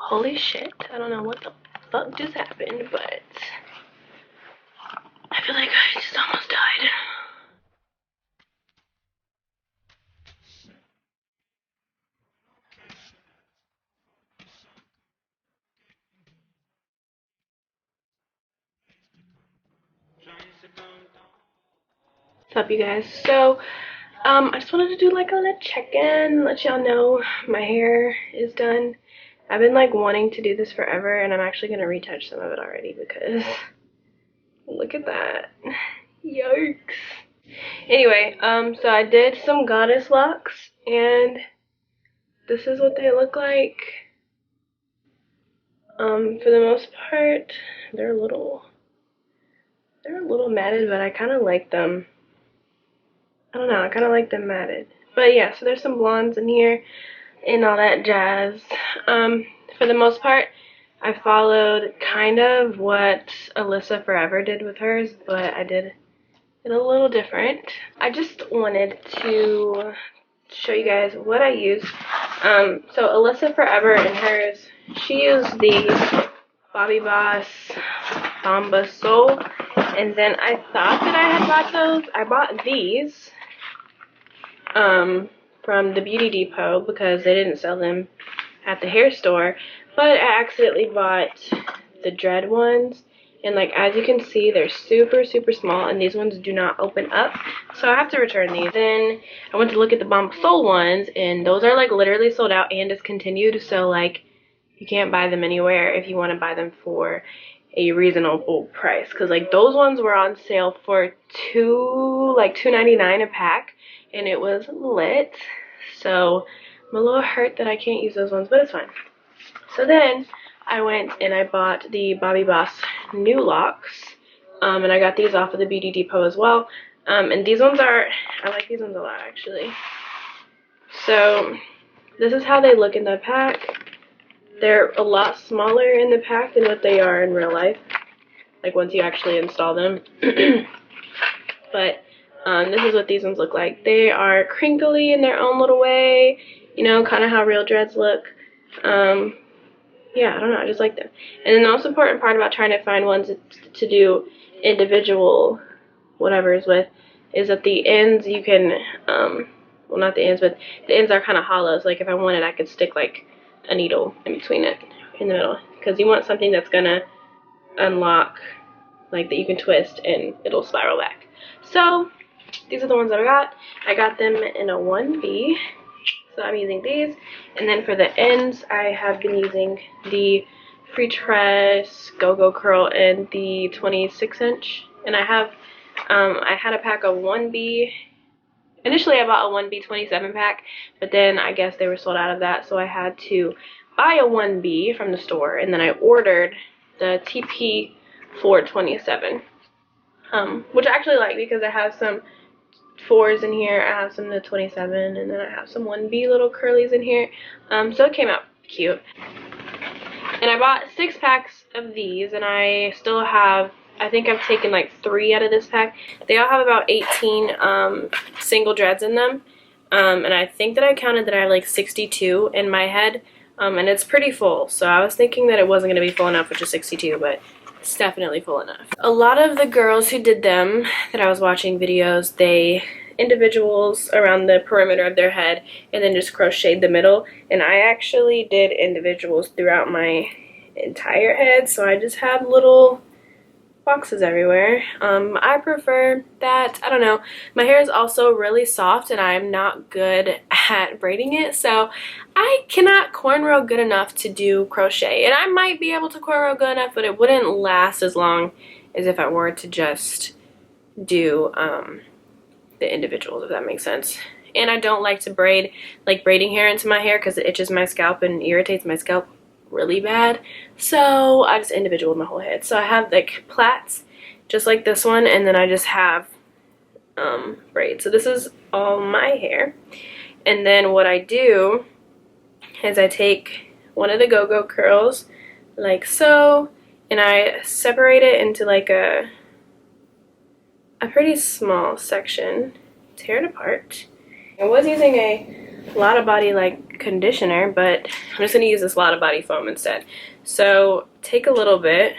Holy shit, I don't know what the fuck just happened, but I feel like I just almost died. What's up, you guys? So, I just wanted to do like a little check-in, let y'all know my hair is done. I've been like wanting to do this forever, and I'm actually gonna retouch some of it already because look at that. Yikes. Anyway, so I did some goddess locks, and this is what they look like. For the most part, they're a little matted, but I kind of like them. I don't know, I kind of like them matted. But yeah, so there's some blondes in here and all that jazz. For the most part, I followed kind of what Alyssa Forever did with hers, but I did it a little different. I just wanted to show you guys what I use. So Alyssa Forever in hers, she used the Bobbi Boss Samba Soul, and then I thought that I had bought those. I bought these from the Beauty Depot because they didn't sell them at the hair store, but I accidentally bought the Dread ones, and like as you can see, they're super small, and these ones do not open up, so I have to return these. Then I went to look at the Bomb Soul ones, and those are like literally sold out and discontinued, so like you can't buy them anywhere if you want to buy them for a reasonable price, because like those ones were on sale for $2.99 a pack, and it was lit. So I'm a little hurt that I can't use those ones, but it's fine. So then I went and I bought the Bobbi Boss new Locs, and I got these off of the Beauty Depot as well. And these ones I like these ones a lot actually. So this is how they look in the pack. They're a lot smaller in the pack than what they are in real life, like once you actually install them. But this is what these ones look like. They are crinkly in their own little way, you know, kind of how real dreads look. Yeah, I don't know, I just like them. And then the most important part about trying to find ones to do individual whatevers with is that the ends you can, well, not the ends, but the ends are kind of hollow. So like if I wanted, I could stick like a needle in between it, in the middle, because you want something that's gonna unlock, like that you can twist and it'll spiral back. So these are the ones that I got. I got them in a 1B, so I'm using these. And then for the ends, I have been using the Free Tress Go-Go Curl and the 26-inch. And I had a pack of 1B. Initially, I bought a 1B 27 pack, but then I guess they were sold out of that, so I had to buy a 1B from the store, and then I ordered the TP 427, which I actually like because I have some 4s in here, I have some of the 27, and then I have some 1B little curlies in here, so it came out cute. And I bought 6 packs of these, and I still have, I think I've taken like 3 out of this pack. They all have about 18 single dreads in them, and I think that I counted that I have like 62 in my head, and it's pretty full. So I was thinking that it wasn't going to be full enough with just 62, but it's definitely full enough. A lot of the girls who did them that I was watching videos, they individuals around the perimeter of their head and then just crocheted the middle, and I actually did individuals throughout my entire head, so I just have little boxes everywhere. I prefer that. I don't know, my hair is also really soft and I'm not good at braiding it, so I cannot cornrow good enough to do crochet, and I might be able to cornrow good enough, but it wouldn't last as long as if I were to just do the individuals, if that makes sense. And I don't like to braid, like braiding hair into my hair, because it itches my scalp and irritates my scalp really bad, so I just individualed my whole head. So I have like plaits just like this one, and then I just have braids. So this is all my hair, and then what I do is I take one of the go-go curls like so, and I separate it into like a pretty small section, tear it apart. I was using a Lottabody like conditioner, but I'm just gonna use this Lottabody foam instead. So take a little bit.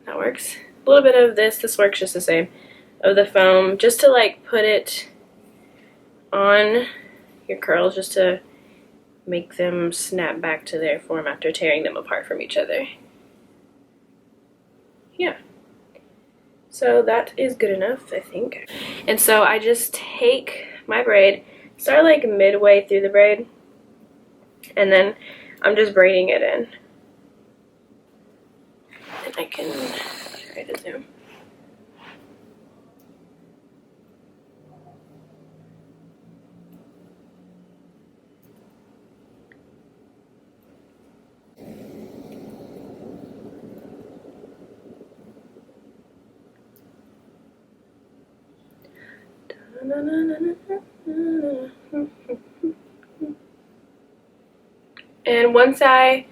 That works. A little bit of this works just the same, of the foam, just to like put it on your curls, just to make them snap back to their form after tearing them apart from each other. Yeah. So that is good enough, I think. And so I just take my braid, start like midway through the braid, and then I'm just braiding it in. And I can try to zoom. And once I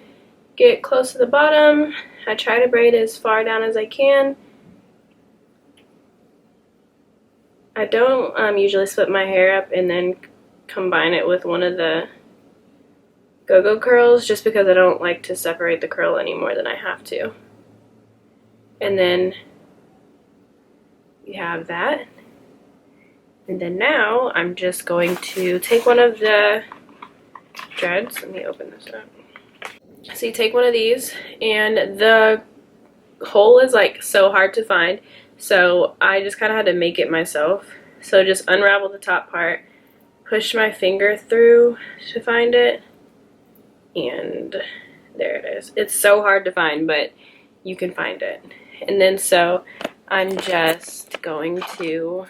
get close to the bottom, I try to braid as far down as I can. I don't usually split my hair up and then combine it with one of the go-go curls, just because I don't like to separate the curl any more than I have to. And then you have that. And then now I'm just going to take one of the dreads. Let me open this up. So you take one of these, and the hole is like so hard to find, so I just kind of had to make it myself. So just unravel the top part, push my finger through to find it, and there it is. It's so hard to find, but you can find it. And then so I'm just going to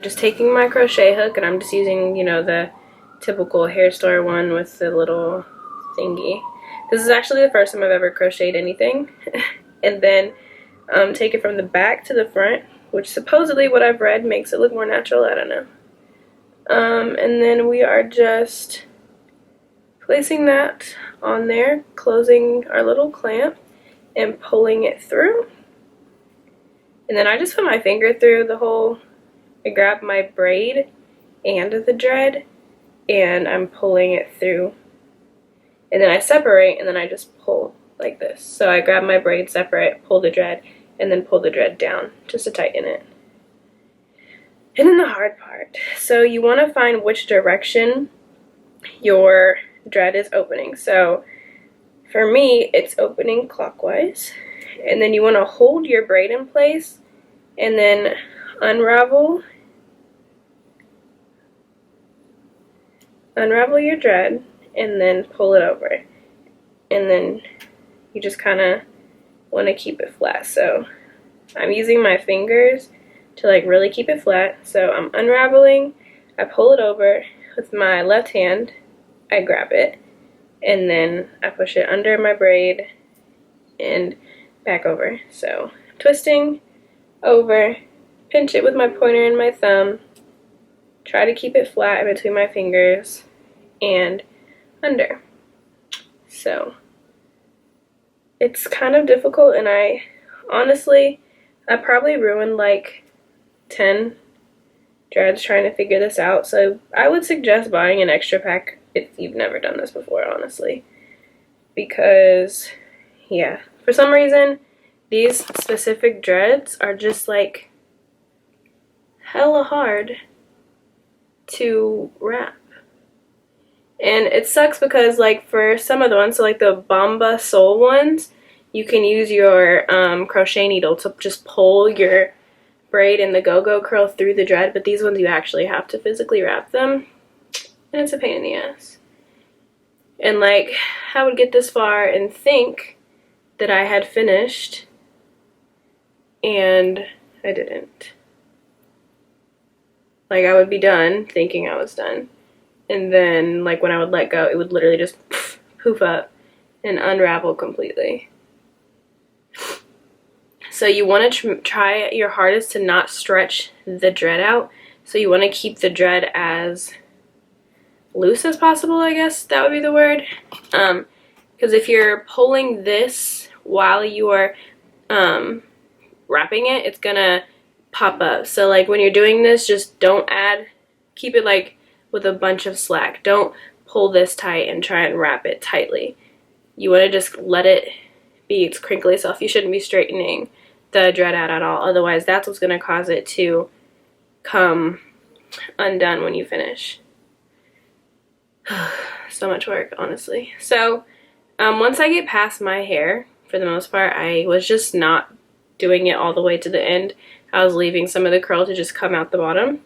taking my crochet hook, and I'm just using, you know, the typical hair store one with the little thingy. This is actually the first time I've ever crocheted anything. And then take it from the back to the front, which supposedly what I've read makes it look more natural. I don't know. And then we are just placing that on there, closing our little clamp and pulling it through. And then I just put my finger through the hole. I grab my braid and the dread, and I'm pulling it through. And then I separate, and then I just pull like this. So I grab my braid separate, pull the dread, and then pull the dread down just to tighten it. And then the hard part. So you want to find which direction your dread is opening. So for me, it's opening clockwise. And then you want to hold your braid in place and then unravel your dread and then pull it over. And then you just kind of want to keep it flat. So I'm using my fingers to like really keep it flat. So I'm unraveling, I pull it over with my left hand, I grab it, and then I push it under my braid and back over. So twisting over, pinch it with my pointer and my thumb, try to keep it flat in between my fingers and under. So it's kind of difficult, and I probably ruined like 10 dreads trying to figure this out. So I would suggest buying an extra pack if you've never done this before, honestly, because yeah, for some reason these specific dreads are just like hella hard to wrap. And it sucks because like for some of the ones, so like the Bomba Sole ones, you can use your crochet needle to just pull your braid and the go-go curl through the dread, but these ones you actually have to physically wrap them, and it's a pain in the ass. And like I would get this far and think that I had finished, and I didn't. Like I would be done thinking I was done, and then like when I would let go, it would literally just poof up and unravel completely. So you want to try your hardest to not stretch the dread out. So you want to keep the dread as loose as possible, I guess that would be the word. Because if you're pulling this while you are wrapping it, it's gonna pop up. So like when you're doing this, just don't add, keep it like with a bunch of slack. Don't pull this tight and try and wrap it tightly. You want to just let it be its crinkly self. You shouldn't be straightening the dread out at all. Otherwise, that's what's going to cause it to come undone when you finish. So much work, honestly. So once I get past my hair, for the most part, I was just not doing it all the way to the end. I was leaving some of the curl to just come out the bottom.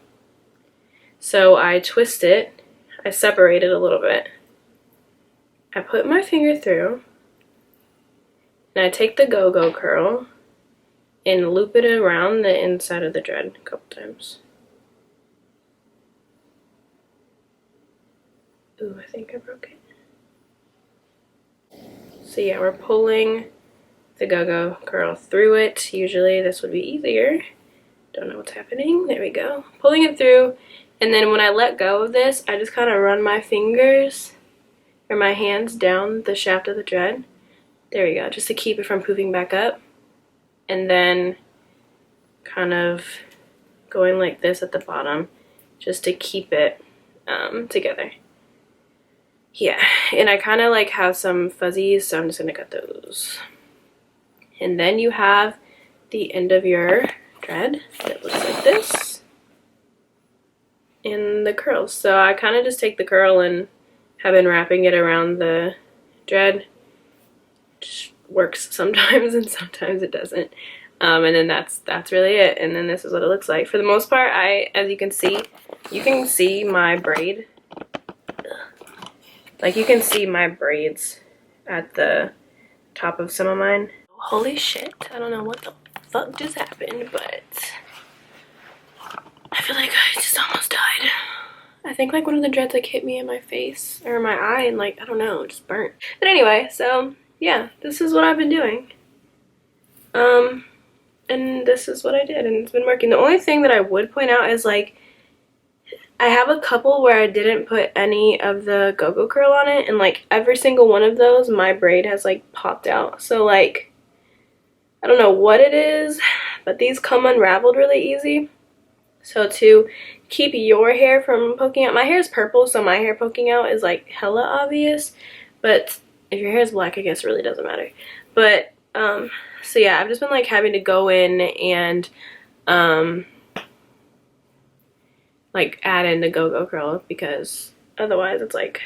So I twist it, I separate it a little bit. I put my finger through, and I take the go-go curl and loop it around the inside of the dread a couple times. Ooh, I think I broke it. So yeah, we're pulling the go-go curl through it. Usually this would be easier. Don't know what's happening. There we go. Pulling it through, and then when I let go of this, I just kind of run my fingers or my hands down the shaft of the dread. There we go, just to keep it from poofing back up. And then kind of going like this at the bottom just to keep it together. Yeah, and I kind of like have some fuzzies, so I'm just going to cut those. And then you have the end of your dread that looks like this. And the curls. So I kind of just take the curl and have been wrapping it around the dread. Just works sometimes and sometimes it doesn't. And then that's really it. And then this is what it looks like. For the most part, as you can see my braid. Like you can see my braids at the top of some of mine. Holy shit, I don't know what the fuck just happened, but I feel like I just almost died. I think like one of the dreads like hit me in my face or my eye and like, I don't know, just burnt. But anyway, so yeah, this is what I've been doing. And this is what I did, and it's been working. The only thing that I would point out is like, I have a couple where I didn't put any of the go-go curl on it, and like every single one of those, my braid has like popped out. So like, I don't know what it is, but these come unraveled really easy. So to keep your hair from poking out, my hair is purple, so my hair poking out is like hella obvious. But if your hair is black, I guess it really doesn't matter. But so yeah, I've just been like having to go in and like add in the go-go curl because otherwise it's like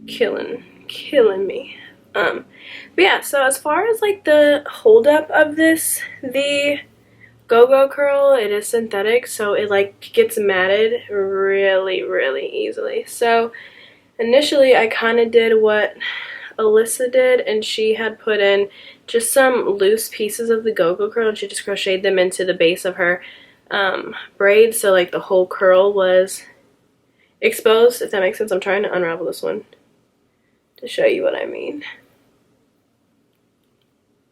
killing me. But yeah, so as far as like the holdup of this, the go-go curl, it is synthetic, so it like gets matted really easily. So initially I kind of did what Alyssa did, and she had put in just some loose pieces of the go-go curl and she just crocheted them into the base of her braid, so like the whole curl was exposed, if that makes sense. I'm trying to unravel this one to show you what I mean.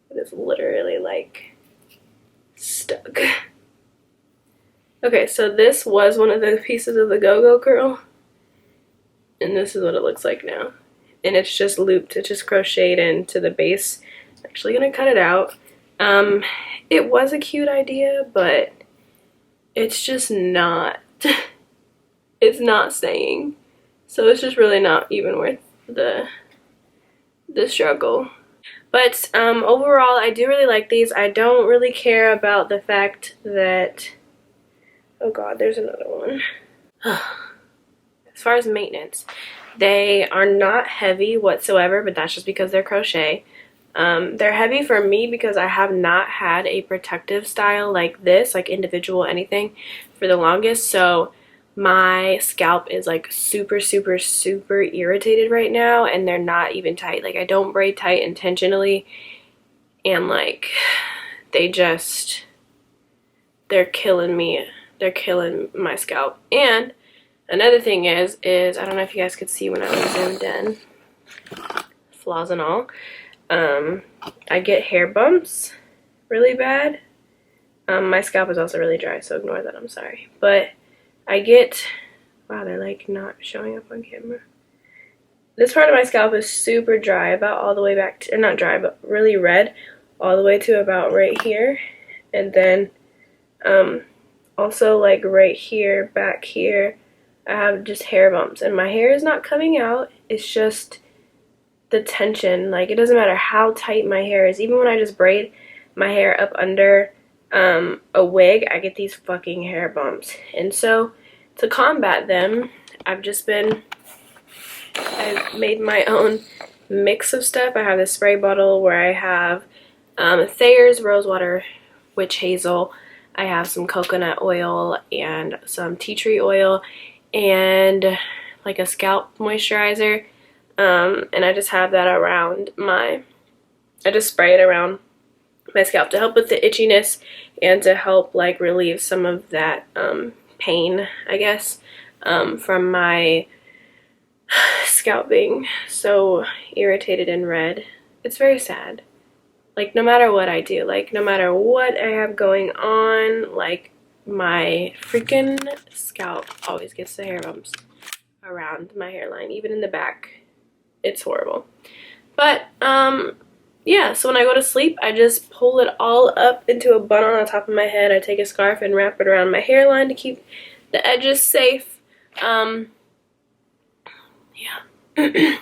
It is literally like stuck. Okay, so this was one of the pieces of the go-go curl, and this is what it looks like now. And it's just looped, it's just crocheted into the base. I'm actually gonna cut it out. It was a cute idea, but it's just not, it's not staying. So it's just really not even worth the struggle. But overall, I do really like these. I don't really care about the fact that, oh god, there's another one. As far as maintenance, they are not heavy whatsoever, but that's just because they're crochet. They're heavy for me because I have not had a protective style like this, like individual anything, for the longest. So my scalp is like super irritated right now, and they're not even tight. Like I don't braid tight intentionally, and like they're killing me. They're killing my scalp. And another thing is I don't know if you guys could see when I was zoomed in, flaws and all, I get hair bumps really bad. My scalp is also really dry, so ignore that, I'm sorry. But I get, wow, they're like not showing up on camera. This part of my scalp is super dry, about all the way back to, not dry, but really red, all the way to about right here. And then Also, like right here, back here, I have just hair bumps, and my hair is not coming out. It's just the tension. Like, it doesn't matter how tight my hair is. Even when I just braid my hair up under a wig, I get these fucking hair bumps. And so to combat them, I've made my own mix of stuff. I have this spray bottle where I have Thayer's Rosewater Witch Hazel. I have some coconut oil and some tea tree oil and like a scalp moisturizer. And I just have that around I just spray it around my scalp to help with the itchiness and to help like relieve some of that pain, I guess, from my scalp being so irritated and red. It's very sad. Like, no matter what I do, like, no matter what I have going on, like, my freaking scalp always gets the hair bumps around my hairline, even in the back. It's horrible. But, yeah, so when I go to sleep, I just pull it all up into a bun on the top of my head. I take a scarf and wrap it around my hairline to keep the edges safe. Yeah. I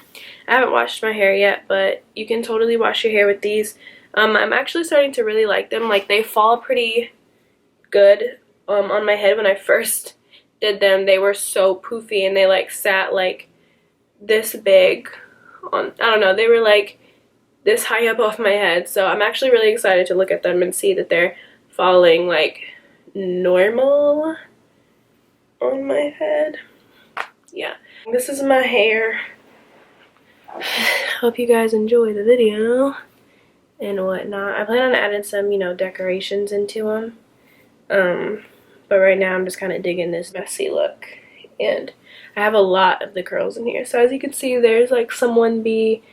haven't washed my hair yet, but you can totally wash your hair with these. I'm actually starting to really like them. Like, they fall pretty good on my head. When I first did them, they were so poofy, and they like sat like this big on, I don't know, they were like this high up off my head. So I'm actually really excited to look at them and see that they're falling like normal on my head. Yeah, this is my hair. Hope you guys enjoy the video and whatnot. I plan on adding some, you know, decorations into them. But right now I'm just kind of digging this messy look. And I have a lot of the curls in here. So as you can see, there's like some 1B.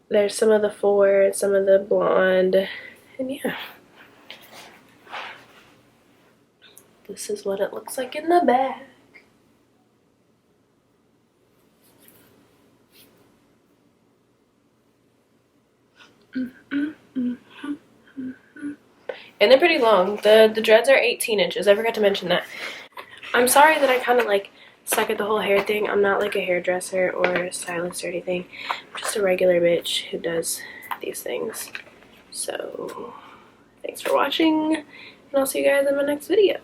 There's some of the 4, some of the blonde. And yeah. This is what it looks like in the back. And they're pretty long. The dreads are 18 inches. I forgot to mention that. I'm sorry that I kind of like suck at the whole hair thing. I'm not like a hairdresser or a stylist or anything. I'm just a regular bitch who does these things. So, thanks for watching, and I'll see you guys in my next video.